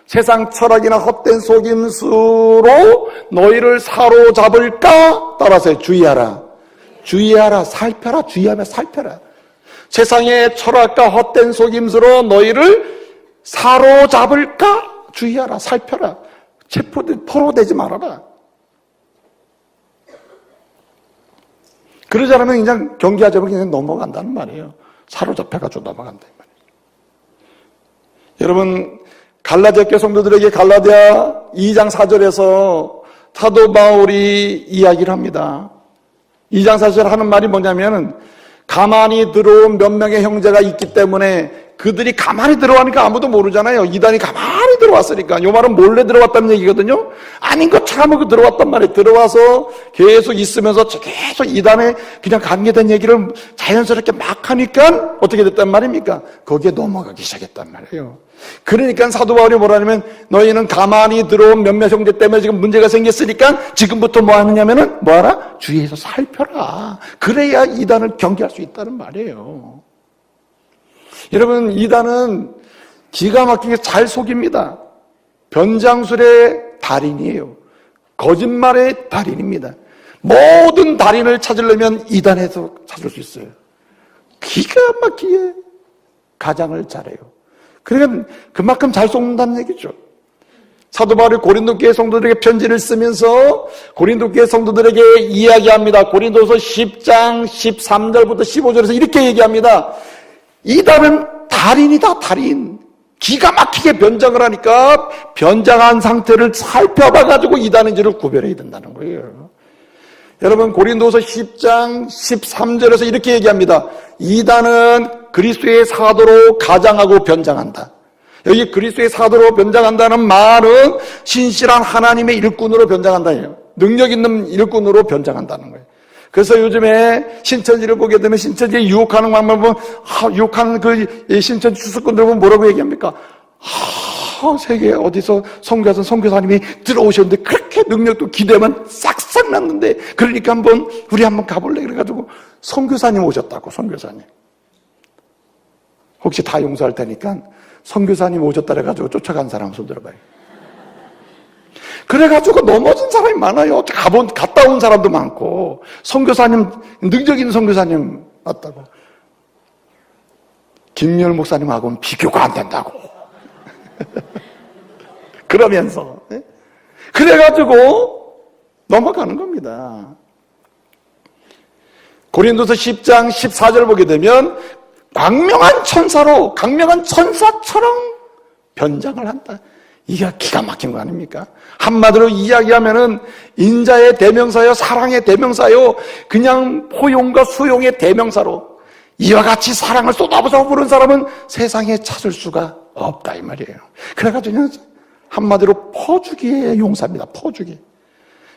세상 철학이나 헛된 속임수로 너희를 사로잡을까? 따라서 주의하라. 주의하라. 살펴라. 주의하며 살펴라. 세상의 철학과 헛된 속임수로 너희를 사로잡을까? 주의하라. 살펴라. 포로되지 말아라. 그러지 않으면 그냥 경계하지 않으면 그냥 넘어간다는 말이에요. 사로잡혀가지고 넘어간다는 말이에요. 여러분, 갈라디아 교회 성도들에게 갈라디아 2장 4절에서 사도 바울이 이야기를 합니다. 2장 4절 하는 말이 뭐냐면 가만히 들어온 몇 명의 형제가 있기 때문에 그들이 가만히 들어가니까 아무도 모르잖아요. 이단이 가만히 들어왔으니까. 요 말은 몰래 들어왔다는 얘기거든요. 아닌 것처럼 하고 들어왔단 말이에요. 들어와서 계속 있으면서 계속 이단에 그냥 관계된 얘기를 자연스럽게 막 하니까 어떻게 됐단 말입니까? 거기에 넘어가기 시작했단 말이에요. 그러니까 사도 바울이 뭐라냐면 너희는 가만히 들어온 몇몇 형제 때문에 지금 문제가 생겼으니까 지금부터 뭐 하느냐면은 뭐하라? 주의해서 살펴라. 그래야 이단을 경계할 수 있다는 말이에요. 여러분, 이단은 기가 막히게 잘 속입니다. 변장술의 달인이에요. 거짓말의 달인입니다. 모든 달인을 찾으려면 이단에서 찾을 수 있어요. 기가 막히게 가장을 잘해요. 그러니까 그만큼 잘 속는다는 얘기죠. 사도 바울이 고린도 교회 성도들에게 편지를 쓰면서 고린도 교회 성도들에게 이야기합니다. 고린도서 10장 13절부터 15절에서 이렇게 얘기합니다. 이단은 달인이다, 달인. 기가 막히게 변장을 하니까 변장한 상태를 살펴봐가지고 이단인지를 구별해야 된다는 거예요. 여러분, 고린도서 10장 13절에서 이렇게 얘기합니다. 이단은 그리스도의 사도로 가장하고 변장한다. 여기 그리스도의 사도로 변장한다는 말은 신실한 하나님의 일꾼으로 변장한다예요. 능력 있는 일꾼으로 변장한다는 거예요. 그래서 요즘에 신천지를 보게 되면 신천지에 유혹하는 방법은 유혹하는 그 신천지 주석꾼들 보면 뭐라고 얘기합니까? 세계 어디서 선교하던 선교사님이 들어오셨는데 그렇게 능력도 기대만 싹싹 났는데 그러니까 우리 한번 가볼래 그래가지고 선교사님 오셨다고. 선교사님 혹시 다 용서할 테니까 선교사님 오셨다 그래가지고 쫓아간 사람 손 들어봐요. 그래가지고 넘어진 사람이 많아요. 갔다 온 사람도 많고 선교사님, 능력 있는 선교사님 맞다고. 김열 목사님하고는 비교가 안 된다고. 그러면서 그래가지고 넘어가는 겁니다. 고린도서 10장 14절 보게 되면 강명한 천사처럼 변장을 한다. 이게 기가 막힌 거 아닙니까? 한마디로 이야기하면은 인자의 대명사요, 사랑의 대명사요, 그냥 포용과 수용의 대명사로 이와 같이 사랑을 쏟아부어 부른 사람은 세상에 찾을 수가 없다 이 말이에요. 그래가지고 그냥 한마디로 퍼주기의 용사입니다. 퍼주기.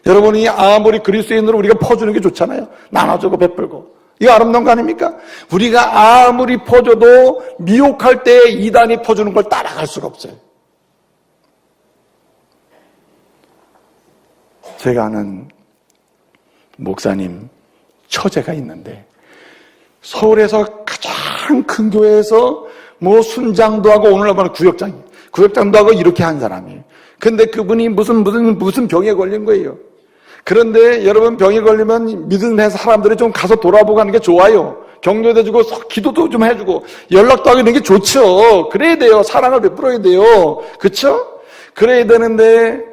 여러분이 아무리 그리스도인으로 우리가 퍼주는 게 좋잖아요. 나눠주고 베풀고. 이거 아름다운 거 아닙니까? 우리가 아무리 퍼줘도 미혹할 때 이단이 퍼주는 걸 따라갈 수가 없어요. 제가 아는 목사님 처제가 있는데 서울에서 가장 큰 교회에서 뭐 순장도 하고 오늘날 보면 구역장도 하고 이렇게 한 사람이에요. 근데 그분이 무슨 병에 걸린 거예요. 그런데 여러분 병에 걸리면 믿는 사람들이 좀 가서 돌아보고 하는 게 좋아요. 격려도 해주고 기도도 좀 해주고 연락도 하고 있는 게 좋죠. 그래야 돼요. 사랑을 베풀어야 돼요. 그렇죠? 그래야 되는데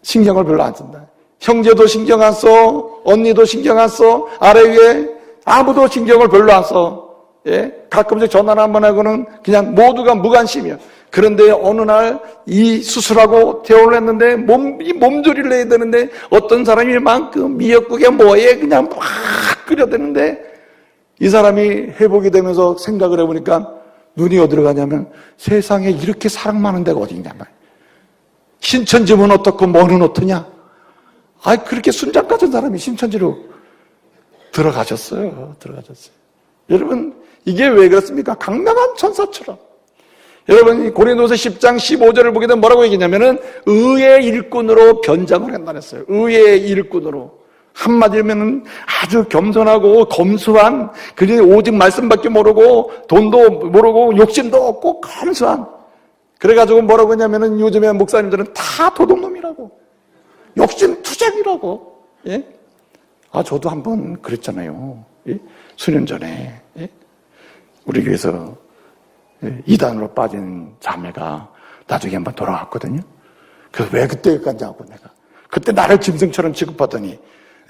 신경을 별로 안 쓴다. 형제도 신경 안 써, 언니도 신경 안 써, 아래 위에 아무도 신경을 별로 안 써. 예? 가끔씩 전화를 한번 하고는 그냥 모두가 무관심이야. 그런데 어느 날 이 수술하고 퇴원을 했는데 이 몸조리를 해야 되는데 어떤 사람이 막 그 미역국에 뭐에 그냥 막 끓여대는데 이 사람이 회복이 되면서 생각을 해보니까 눈이 어디로 가냐면 세상에 이렇게 사랑 많은 데가 어디 있냐 말이에요. 신천지면 어떻고 뭐는 어떠냐. 그렇게 순장 같은 사람이 신천지로 들어가셨어요. 여러분, 이게 왜 그렇습니까? 강력한 천사처럼. 여러분, 고린도서 10장 15절을 보게 되면 뭐라고 얘기냐면은 의의 일꾼으로 변장을 한다 했어요. 의의 일꾼으로. 한마디면은 아주 겸손하고 검소한, 그저 오직 말씀밖에 모르고 돈도 모르고 욕심도 없고 검소한. 그래가지고 뭐라고 했냐면은 요즘에 목사님들은 다 도둑놈이라고, 욕심 투쟁이라고. 예? 저도 한번 그랬잖아요. 예? 수년 전에. 예? 우리 교회에서 이단으로 빠진 자매가 나중에 한번 돌아왔거든요. 그래서 왜 그때 갔냐고 내가. 그때 나를 짐승처럼 취급하더니,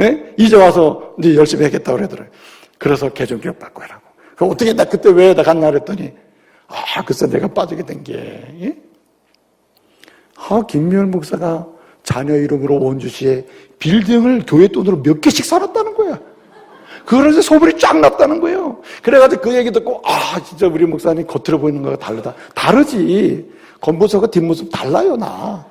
예? 이제 와서 이제 열심히 하겠다고 그러더라고요. 그래서 개종교육 받고 하라고. 그럼 어떻게 나 그때 왜 나 갔냐 그랬더니, 글쎄 내가 빠지게 된 게, 예? 김미열 목사가 자녀 이름으로 원주시에 빌딩을 교회 돈으로 몇 개씩 살았다는 거야. 그래서 소문이 쫙 났다는 거예요. 그래가지고 그 얘기 듣고, 진짜 우리 목사님 겉으로 보이는 거가 다르다. 다르지. 겉모습과 뒷모습 달라요, 나.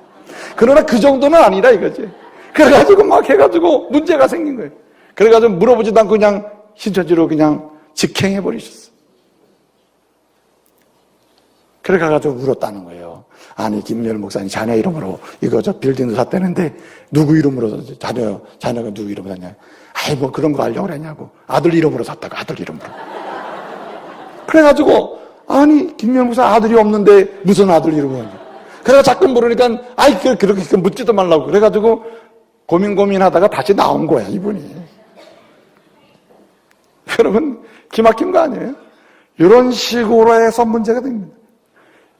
그러나 그 정도는 아니라 이거지. 그래가지고 막 해가지고 문제가 생긴 거예요. 그래가지고 물어보지도 않고 그냥 신천지로 그냥 직행해버리셨어. 그래가지고 울었다는 거예요. 아니, 김미열 목사님 자녀 이름으로 이거 저 빌딩도 샀다는데 누구 이름으로 자녀가 누구 이름으로 샀냐. 뭐 그런 거 알려고 그랬냐고. 아들 이름으로 샀다고, 아들 이름으로. 그래가지고, 아니, 김미열 목사 아들이 없는데 무슨 아들 이름으로 하냐. 그래가 자꾸 물으니까, 그렇게 묻지도 말라고. 그래가지고 고민하다가 다시 나온 거야, 이분이. 여러분, 기막힌 거 아니에요? 이런 식으로 해서 문제가 됩니다.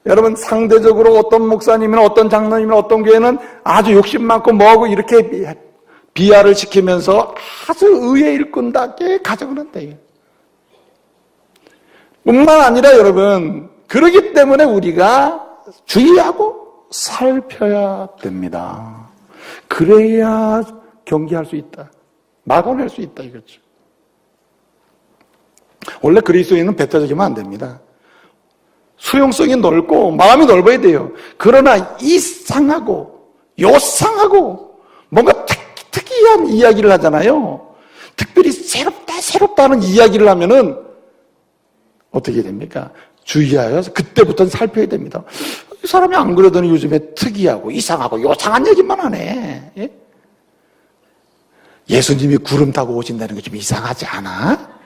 여러분, 상대적으로 어떤 목사님이나 어떤 장로님이나 어떤 교회는 아주 욕심 많고 뭐하고 이렇게 비하를 시키면서 아주 의의 일꾼답게 가정을 한대요. 뿐만 아니라 여러분, 그러기 때문에 우리가 주의하고 살펴야 됩니다. 그래야 경계할 수 있다. 막아낼 수 있다 이거죠. 원래 그리스도인은 배타적이면 안 됩니다. 수용성이 넓고 마음이 넓어야 돼요. 그러나 이상하고 요상하고 뭔가 특이한 이야기를 하잖아요. 특별히 새롭다는 이야기를 하면은 어떻게 됩니까? 주의하여서 그때부터는 살펴야 됩니다. 이 사람이 안 그러더니 요즘에 특이하고 이상하고 요상한 얘기만 하네. 예? 예수님이 구름 타고 오신다는 게 좀 이상하지 않아?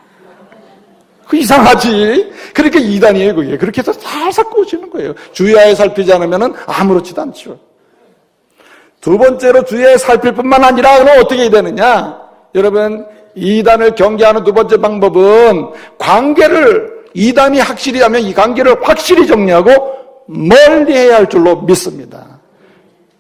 그 이상하지. 그러니까 이단이에요, 그게. 그렇게 해서 살살 꼬시는 거예요. 주의하여 살피지 않으면 아무렇지도 않죠. 두 번째로 주의하여 살필 뿐만 아니라 그럼 어떻게 해야 되느냐? 여러분, 이단을 경계하는 두 번째 방법은 이단이 확실히 하면 이 관계를 확실히 정리하고 멀리 해야 할 줄로 믿습니다.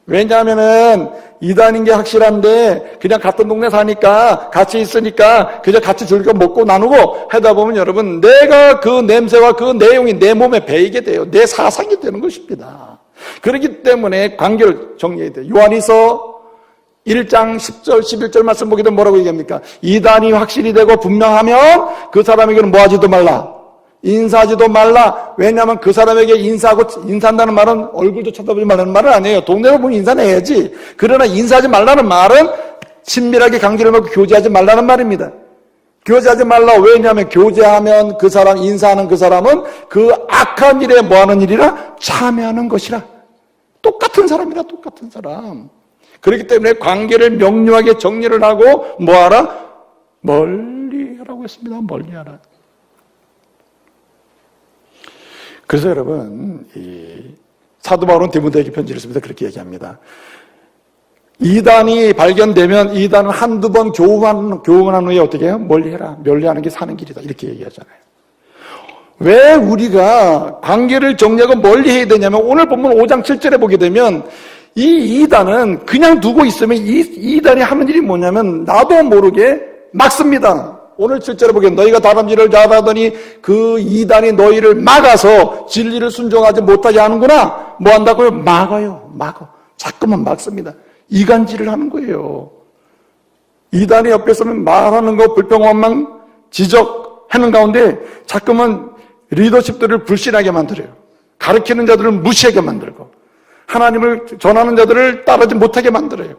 왜냐하면은 이단인 게 확실한데 그냥 같은 동네 사니까 같이 있으니까 그저 같이 즐겨 먹고 나누고 하다 보면 여러분 내가 그 냄새와 그 내용이 내 몸에 배이게 돼요. 내 사상이 되는 것입니다. 그렇기 때문에 관계를 정리해야 돼요. 요한이서 1장 10절 11절 말씀 보게 되면 뭐라고 얘기합니까? 이단이 확실히 되고 분명하면 그 사람에게는 뭐하지도 말라. 인사하지도 말라. 왜냐하면 그 사람에게 인사한다는 말은 얼굴도 쳐다보지 말라는 말은 아니에요. 동네로 보면 인사는 해야지. 그러나 인사하지 말라는 말은 친밀하게 관계를 맺고 교제하지 말라는 말입니다. 교제하지 말라. 왜냐하면 교제하면 그 사람, 인사하는 그 사람은 그 악한 일에 뭐하는 일이라? 참여하는 것이라. 똑같은 사람이라, 똑같은 사람. 그렇기 때문에 관계를 명료하게 정리를 하고 뭐하라? 멀리 하라고 했습니다. 멀리 하라. 그래서 여러분, 사도 바울은 디모데에게 편지를 씁니다. 그렇게 얘기합니다. 이단이 발견되면 이단은 한두 번 교훈한 후에 어떻게 해요? 멀리해라. 멀리하는 게 사는 길이다. 이렇게 얘기하잖아요. 왜 우리가 관계를 정리하고 멀리해야 되냐면 오늘 본문 5장 7절에 보게 되면 이 이단은 그냥 두고 있으면 이 이단이 하는 일이 뭐냐면 나도 모르게 막습니다. 오늘 7절에 보기엔 너희가 다람쥐를 잡아더니 그 이단이 너희를 막아서 진리를 순종하지 못하게 하는구나. 뭐 한다고요? 막아요. 자꾸만 막습니다. 이간질을 하는 거예요. 이단이 옆에 서면 말하는 거 불평원망 지적하는 가운데 자꾸만 리더십들을 불신하게 만들어요. 가르치는 자들을 무시하게 만들고 하나님을 전하는 자들을 따르지 못하게 만들어요.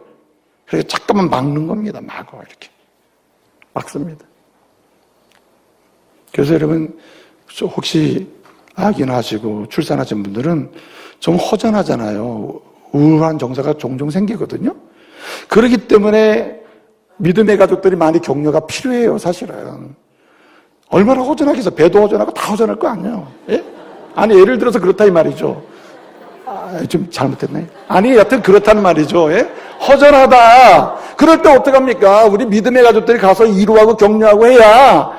그래서 잠깐만 막는 겁니다. 막어 이렇게 막습니다. 그래서 여러분 혹시 악인하시고 출산하신 분들은 좀 허전하잖아요. 우울한 정서가 종종 생기거든요. 그렇기 때문에 믿음의 가족들이 많이 격려가 필요해요. 사실은 얼마나 허전하겠어. 배도 허전하고 다 허전할 거 아니에요. 예? 아니 예를 들어서 그렇다 이 말이죠. 좀 잘못됐나요? 아니 여튼 그렇다는 말이죠. 예? 허전하다. 그럴 때 어떡합니까? 우리 믿음의 가족들이 가서 위로하고 격려하고 해야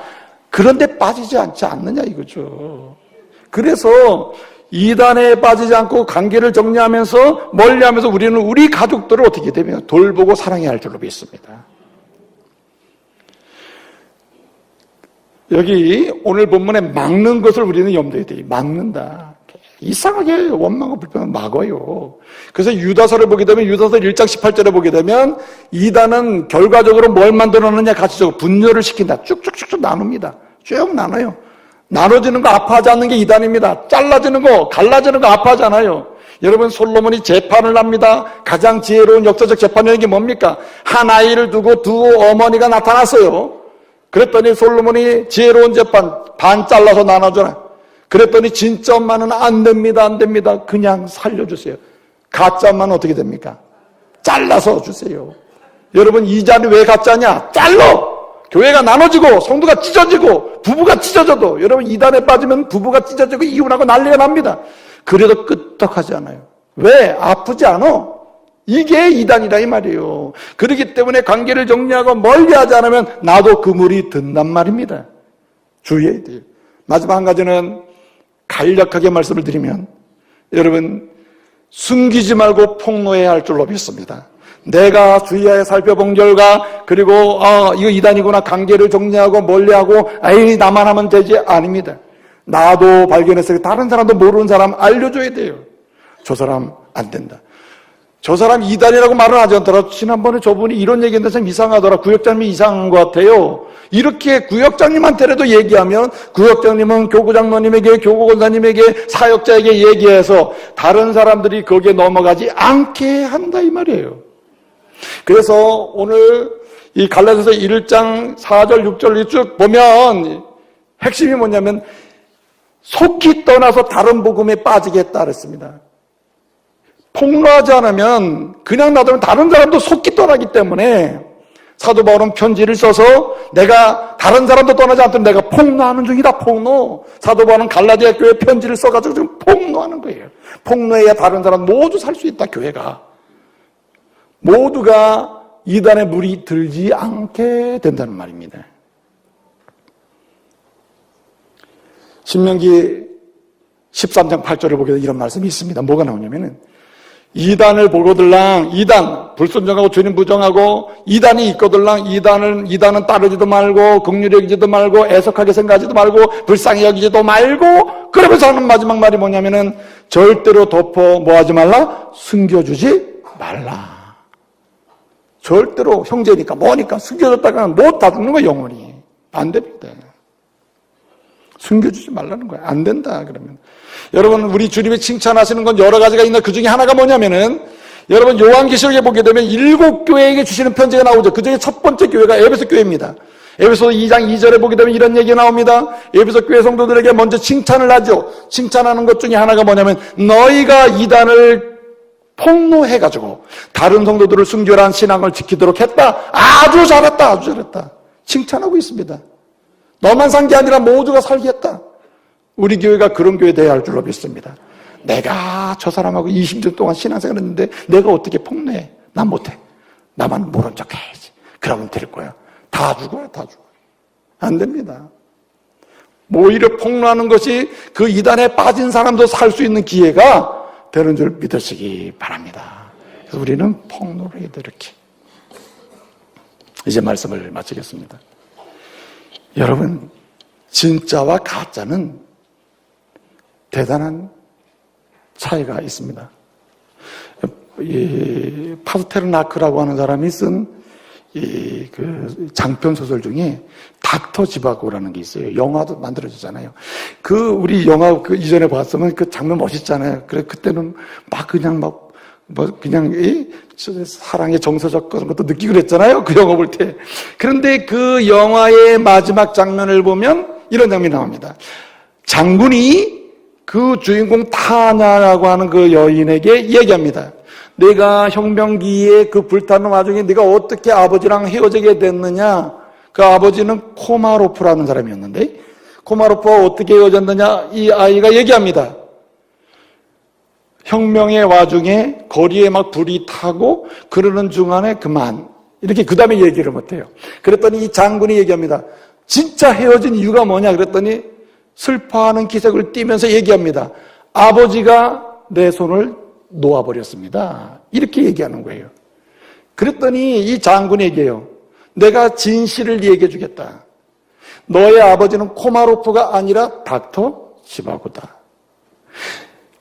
그런데 빠지지 않지 않느냐 이거죠. 그래서 이단에 빠지지 않고 관계를 정리하면서 멀리하면서 우리는 우리 가족들을 어떻게 되면 돌보고 사랑해야 할 줄로 믿습니다. 여기 오늘 본문에 막는 것을 우리는 염두에 둬요. 막는다. 이상하게 원망과 불평을 막어요. 그래서 유다서를 보게 되면 유다서 1장 18절에 보게 되면 이단은 결과적으로 뭘 만들어내느냐 가치적으로 분열을 시킨다. 쭉쭉쭉쭉 나눕니다. 쭉 나눠요. 나눠지는 거 아파하지 않는 게 이단입니다. 잘라지는 거, 갈라지는 거 아파하지 않아요. 여러분 솔로몬이 재판을 합니다. 가장 지혜로운 역사적 재판이라는 게 뭡니까? 한 아이를 두고 두 어머니가 나타났어요. 그랬더니 솔로몬이 지혜로운 재판 반 잘라서 나눠줘라. 그랬더니 진짜 엄마는 안 됩니다. 안 됩니다. 그냥 살려주세요. 가짜 엄마는 어떻게 됩니까? 잘라서 주세요. 여러분 이 자리 왜 가짜냐? 잘라! 교회가 나눠지고 성도가 찢어지고 부부가 찢어져도 여러분 이단에 빠지면 부부가 찢어지고 이혼하고 난리가 납니다. 그래도 끄떡하지 않아요. 왜? 아프지 않아? 이게 이단이다 이 말이에요. 그렇기 때문에 관계를 정리하고 멀리하지 않으면 나도 그물이 든단 말입니다. 주의해야 돼요. 마지막 한 가지는 간략하게 말씀을 드리면 여러분 숨기지 말고 폭로해야 할 줄로 믿습니다. 내가 주의하여 살펴본 결과 그리고 이거 이단이구나 관계를 정리하고 멀리하고 에이 나만 하면 되지 아닙니다. 나도 발견했어요. 다른 사람도 모르는 사람 알려줘야 돼요. 저 사람 안 된다. 저 사람 이단이라고 말은 하지 않더라. 지난번에 저분이 이런 얘기했는데 참 이상하더라. 구역장님이 이상한 것 같아요. 이렇게 구역장님한테라도 얘기하면 구역장님은 교구장로님에게 교구권사님에게 사역자에게 얘기해서 다른 사람들이 거기에 넘어가지 않게 한다 이 말이에요. 그래서 오늘 이 갈라디아서 1장 4절 6절 쭉 보면 핵심이 뭐냐면 속히 떠나서 다른 복음에 빠지겠다 그랬습니다. 폭로하지 않으면 그냥 놔두면 다른 사람도 속히 떠나기 때문에 사도 바울은 편지를 써서 내가 다른 사람도 떠나지 않도록 내가 폭로하는 중이다. 폭로. 사도 바울은 갈라디아 교회 편지를 써가지고 지금 폭로하는 거예요. 폭로해야 다른 사람 모두 살 수 있다. 교회가 모두가 이단의 물이 들지 않게 된다는 말입니다. 신명기 13장 8절을 보게 되면 이런 말씀이 있습니다. 뭐가 나오냐면은 이단을 보고들랑 이단 불순종하고 주님 부정하고 이단이 있거들랑 이단은 따르지도 말고 긍휼히 여기지도 말고 애석하게 생각하지도 말고 불쌍히 여기지도 말고 그러면서 하는 마지막 말이 뭐냐면은 절대로 덮어 뭐하지 말라? 숨겨주지 말라. 절대로 형제니까 뭐니까 숨겨줬다가 못 닫는 거야 영원히. 안 됩니다. 숨겨주지 말라는 거야. 안 된다 그러면. 여러분 우리 주님이 칭찬하시는 건 여러 가지가 있는데 그 중에 하나가 뭐냐면은 여러분 요한계시록에 보게 되면 7교회에게 주시는 편지가 나오죠. 그 중에 첫 번째 교회가 에베소 교회입니다. 에베소 2장 2절에 보게 되면 이런 얘기가 나옵니다. 에베소 교회 성도들에게 먼저 칭찬을 하죠. 칭찬하는 것 중에 하나가 뭐냐면 너희가 이단을 폭로해가지고 다른 성도들을 순결한 신앙을 지키도록 했다. 아주 잘했다. 아주 잘했다. 칭찬하고 있습니다. 너만 산 게 아니라 모두가 살게 했다. 우리 교회가 그런 교회 돼야 할 줄로 믿습니다. 내가 저 사람하고 20년 동안 신앙생활 했는데 내가 어떻게 폭로해? 난 못해. 나만 모른 척 해야지. 그러면 될 거야. 다 죽어요. 다 죽어요. 안 됩니다. 오히려 폭로하는 것이 그 이단에 빠진 사람도 살 수 있는 기회가 되는 줄 믿으시기 바랍니다. 그래서 우리는 폭로를 해야 돼 이렇게. 이제 말씀을 마치겠습니다. 여러분 진짜와 가짜는 대단한 차이가 있습니다. 이 파스테르나크라고 하는 사람이 쓴 그 장편 소설 중에 닥터 지바고라는 게 있어요. 영화도 만들어지잖아요. 우리 영화 이전에 봤으면 그 장면 멋있잖아요. 그래, 그때는 막 그냥 그냥 사랑의 정서적 그런 것도 느끼고 그랬잖아요. 그 영화 볼 때. 그런데 그 영화의 마지막 장면을 보면 이런 장면이 나옵니다. 장군이 그 주인공 타냐라고 하는 그 여인에게 얘기합니다. 내가 혁명기에 그 불타는 와중에 네가 어떻게 아버지랑 헤어지게 됐느냐? 그 아버지는 코마로프라는 사람이었는데 코마로프와 어떻게 헤어졌느냐? 이 아이가 얘기합니다. 혁명의 와중에 거리에 막 불이 타고 그러는 중간에 그만 이렇게 그 다음에 얘기를 못해요. 그랬더니 이 장군이 얘기합니다. 진짜 헤어진 이유가 뭐냐? 그랬더니 슬퍼하는 기색을 띠면서 얘기합니다. 아버지가 내 손을 놓아버렸습니다. 이렇게 얘기하는 거예요. 그랬더니 이 장군이 얘기해요. 내가 진실을 얘기해 주겠다. 너의 아버지는 코마로프가 아니라 닥터 지바고다.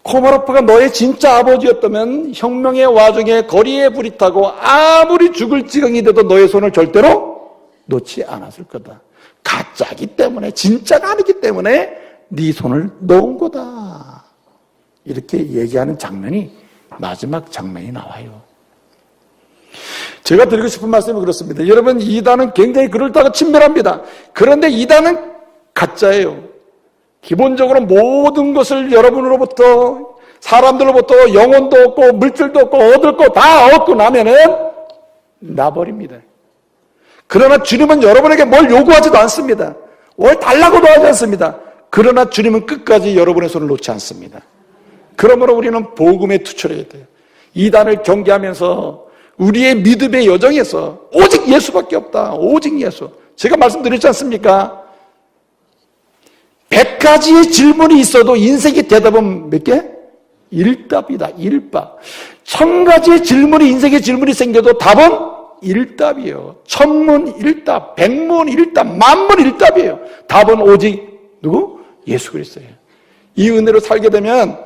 코마로프가 너의 진짜 아버지였다면 혁명의 와중에 거리에 불이 타고 아무리 죽을 지경이 돼도 너의 손을 절대로 놓지 않았을 거다. 가짜기 때문에, 진짜가 아니기 때문에 네 손을 놓은 거다. 이렇게 얘기하는 장면이 마지막 장면이 나와요. 제가 드리고 싶은 말씀은 그렇습니다. 여러분, 이단은 굉장히 그럴다가 친밀합니다. 그런데 이단은 가짜예요. 기본적으로 모든 것을 여러분으로부터, 사람들로부터 영혼도 얻고 물질도 얻고 얻을 거 다 얻고 나면은 나버립니다. 그러나 주님은 여러분에게 뭘 요구하지도 않습니다. 뭘 달라고도 하지 않습니다. 그러나 주님은 끝까지 여러분의 손을 놓지 않습니다. 그러므로 우리는 복음에 투철해야 돼요. 이단을 경계하면서 우리의 믿음의 여정에서 오직 예수밖에 없다. 오직 예수. 제가 말씀드렸지 않습니까? 100가지의 질문이 있어도 인생의 대답은 몇 개? 1답이다. 1밥. 1000가지의 질문이, 인생의 질문이 생겨도 답은 1답이에요. 1000문 1답, 100문 1답, 만문 1답이에요. 답은 오직 누구? 예수 그리스도예요. 이 은혜로 살게 되면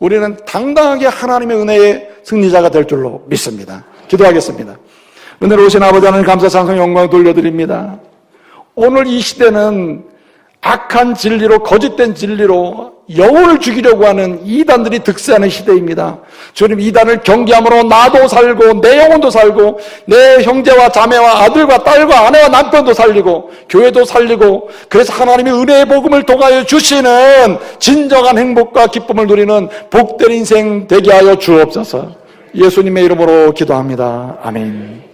우리는 당당하게 하나님의 은혜의 승리자가 될 줄로 믿습니다. 기도하겠습니다. 은혜로 오신 아버지 하나님 감사 찬송 영광 돌려드립니다. 오늘 이 시대는 악한 진리로, 거짓된 진리로 영혼을 죽이려고 하는 이단들이 득세하는 시대입니다. 주님, 이단을 경계함으로 나도 살고 내 영혼도 살고 내 형제와 자매와 아들과 딸과 아내와 남편도 살리고 교회도 살리고, 그래서 하나님의 은혜의 복음을 통하여 주시는 진정한 행복과 기쁨을 누리는 복된 인생 되게 하여 주옵소서. 예수님의 이름으로 기도합니다. 아멘.